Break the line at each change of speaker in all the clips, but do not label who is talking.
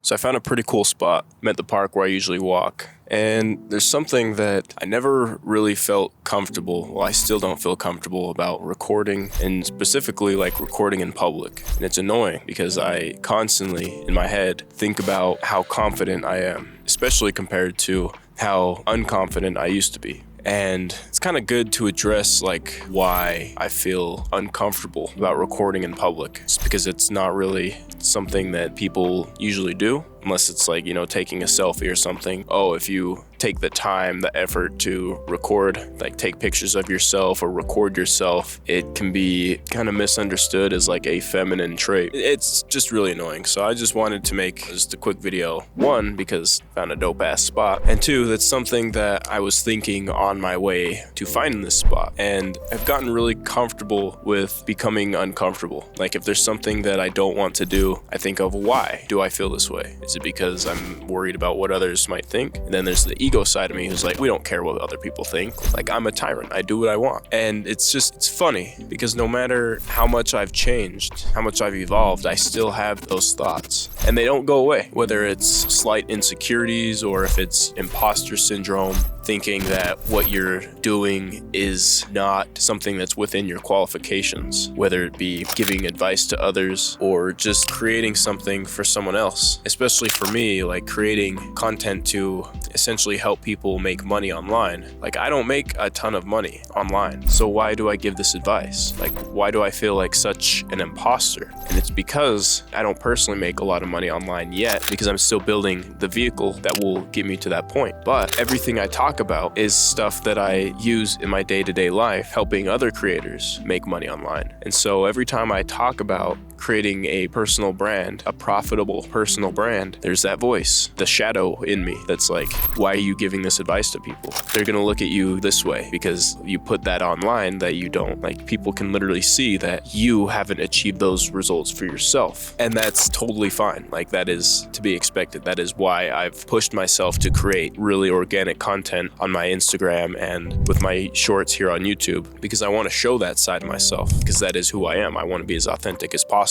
So I found a pretty cool spot. I'm at the park where I usually walk. And there's something that I never really felt comfortable. Well, I still don't feel comfortable about recording, and specifically like recording in public. And it's annoying because I constantly in my head think about how confident I am, especially compared to how unconfident I used to be. And it's kind of good to address like why I feel uncomfortable about recording in public. It's because it's not really something that people usually do, unless it's like, taking a selfie or something. Oh, if you take the time, the effort to record, like take pictures of yourself or record yourself, it can be kind of misunderstood as like a feminine trait. It's just really annoying. So I just wanted to make just a quick video. One, because I found a dope ass spot. And two, that's something that I was thinking on my way to finding this spot. And I've gotten really comfortable with becoming uncomfortable. Like if there's something that I don't want to do, I think of why do I feel this way? Is it because I'm worried about what others might think? And then there's the ego side of me who's like, we don't care what other people think. Like I'm a tyrant, I do what I want. And it's funny because no matter how much I've changed, how much I've evolved, I still have those thoughts and they don't go away. Whether it's slight insecurities or if it's imposter syndrome, thinking that what you're doing is not something that's within your qualifications, whether it be giving advice to others or just creating something for someone else. Especially for me, like creating content to essentially help people make money online. Like I don't make a ton of money online, so why do I give this advice? Like why do I feel like such an imposter? And it's because I don't personally make a lot of money online yet, because I'm still building the vehicle that will get me to that point. But everything I talk about is stuff that I use in my day-to-day life, helping other creators make money online. And so every time I talk about creating a personal brand, a profitable personal brand, there's that voice, the shadow in me that's like, why are you giving this advice to people? They're gonna look at you this way because you put that online that you don't. Like people can literally see that you haven't achieved those results for yourself. And that's totally fine. Like that is to be expected. That is why I've pushed myself to create really organic content on my Instagram and with my shorts here on YouTube, because I want to show that side of myself, because that is who I am. I want to be as authentic as possible.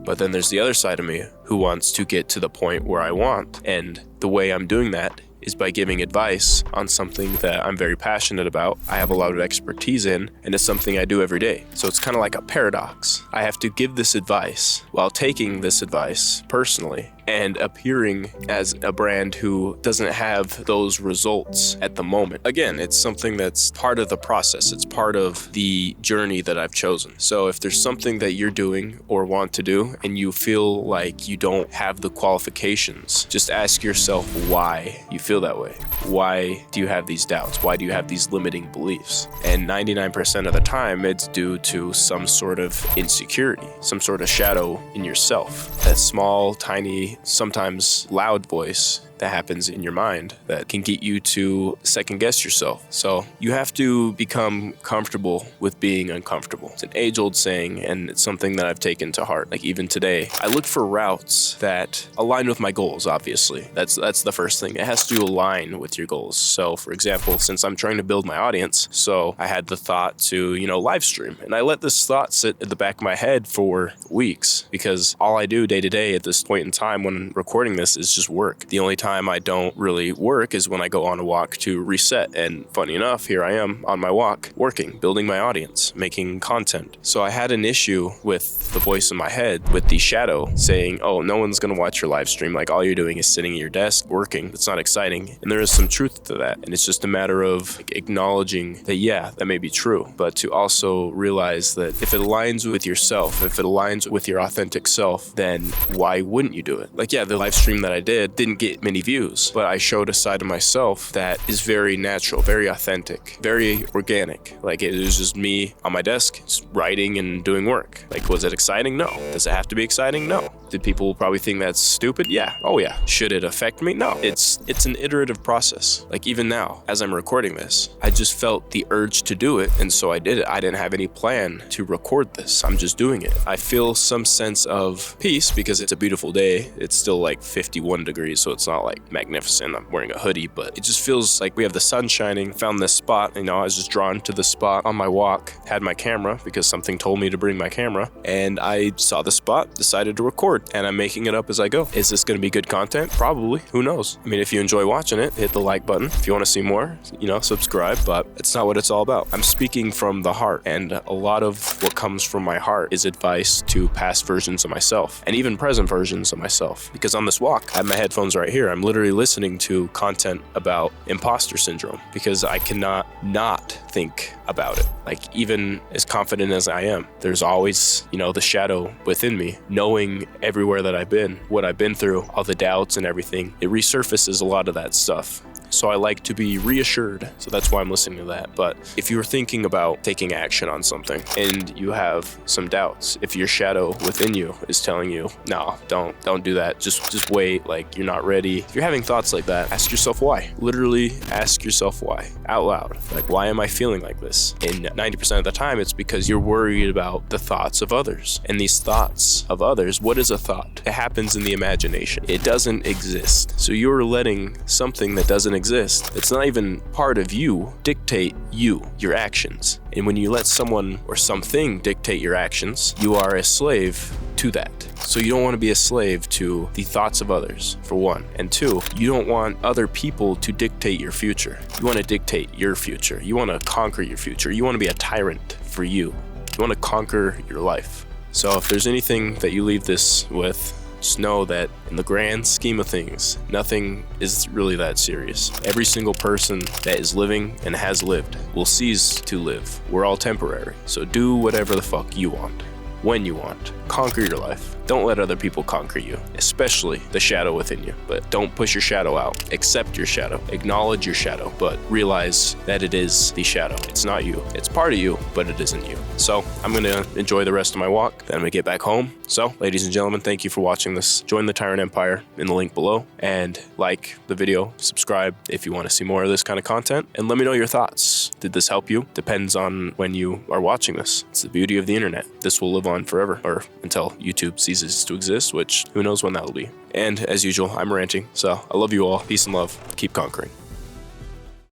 But then there's the other side of me who wants to get to the point where I want. And the way I'm doing that is by giving advice on something that I'm very passionate about, I have a lot of expertise in, and it's something I do every day. So it's kind of like a paradox. I have to give this advice while taking this advice personally and appearing as a brand who doesn't have those results at the moment. Again, it's something that's part of the process. It's part of the journey that I've chosen. So if there's something that you're doing or want to do and you feel like you don't have the qualifications, just ask yourself why you feel that way. Why do you have these doubts? Why do you have these limiting beliefs? And 99% of the time, it's due to some sort of insecurity, some sort of shadow in yourself. That small, tiny, sometimes loud voice that happens in your mind that can get you to second guess yourself. So you have to become comfortable with being uncomfortable. It's an age-old saying, and it's something that I've taken to heart. Like even today, I look for routes that align with my goals, obviously. That's the first thing. It has to align with your goals. So for example, since I'm trying to build my audience, so I had the thought to, live stream. And I let this thought sit at the back of my head for weeks, because all I do day to day at this point in time when recording this is just work. The only time I don't really work is when I go on a walk to reset. And funny enough, here I am on my walk, working, building my audience, making content. So I had an issue with the voice in my head, with the shadow saying, oh, no one's going to watch your live stream. Like all you're doing is sitting at your desk working. It's not exciting. And there is some truth to that. And it's just a matter of acknowledging that, yeah, that may be true, but to also realize that if it aligns with yourself, if it aligns with your authentic self, then why wouldn't you do it? Like, yeah, the live stream that I did didn't get many views, but I showed a side of myself that is very natural, very authentic, very organic. Like it was just me on my desk, just writing and doing work. Like, was it exciting? No. Does it have to be exciting? No. Did people probably think that's stupid? Yeah. Oh yeah. Should it affect me? No. It's an iterative process. Like even now, as I'm recording this, I just felt the urge to do it, and so I did it. I didn't have any plan to record this. I'm just doing it. I feel some sense of peace because it's a beautiful day. It's still like 51 degrees, so it's not like magnificent. I'm wearing a hoodie, but it just feels like we have the sun shining. Found this spot, I was just drawn to the spot on my walk, had my camera because something told me to bring my camera, and I saw the spot, decided to record. and I'm making it up as I go. Is this going to be good content? Probably. Who knows? I mean, if you enjoy watching it, hit the like button. If you want to see more, subscribe, but it's not what it's all about. I'm speaking from the heart, and a lot of what comes from my heart is advice to past versions of myself and even present versions of myself. Because on this walk, I have my headphones right here. I'm literally listening to content about imposter syndrome because I cannot not think about it. Like, even as confident as I am, there's always, the shadow within me, knowing everywhere that I've been, what I've been through, all the doubts and everything. It resurfaces a lot of that stuff. So I like to be reassured. So that's why I'm listening to that. But if you're thinking about taking action on something and you have some doubts, if your shadow within you is telling you, no, don't do that. Just wait. Like, you're not ready. If you're having thoughts like that, ask yourself why. Literally ask yourself why out loud. Like, why am I feeling like this? And 90% of the time, it's because you're worried about the thoughts of others. And these thoughts of others, what is a thought? It happens in the imagination. It doesn't exist. So you're letting something that doesn't exist, it's not even part of you, dictate your actions. And when you let someone or something dictate your actions, you are a slave to that. So you don't want to be a slave to the thoughts of others, for one. And two, you don't want other people to dictate your future. You want to dictate your future. You want to conquer your future. You want to be a tyrant for you. You want to conquer your life. So if there's anything that you leave this with, just know that in the grand scheme of things, nothing is really that serious. Every single person that is living and has lived will cease to live. We're all temporary. So do whatever the fuck you want, when you want. Conquer your life. Don't let other people conquer you, especially the shadow within you. But don't push your shadow out. Accept your shadow. Acknowledge your shadow, but realize that it is the shadow. It's not you. It's part of you, but it isn't you. So I'm going to enjoy the rest of my walk. Then I'm going to get back home. So, ladies and gentlemen, thank you for watching this. Join the Tyrant Empire in the link below, and like the video, subscribe if you want to see more of this kind of content, and let me know your thoughts. Did this help you? Depends on when you are watching this. It's the beauty of the internet. This will live on forever, or until YouTube ceases to exist, which who knows when that will be. And as usual, I'm ranting, so I love you all. Peace and love. Keep conquering.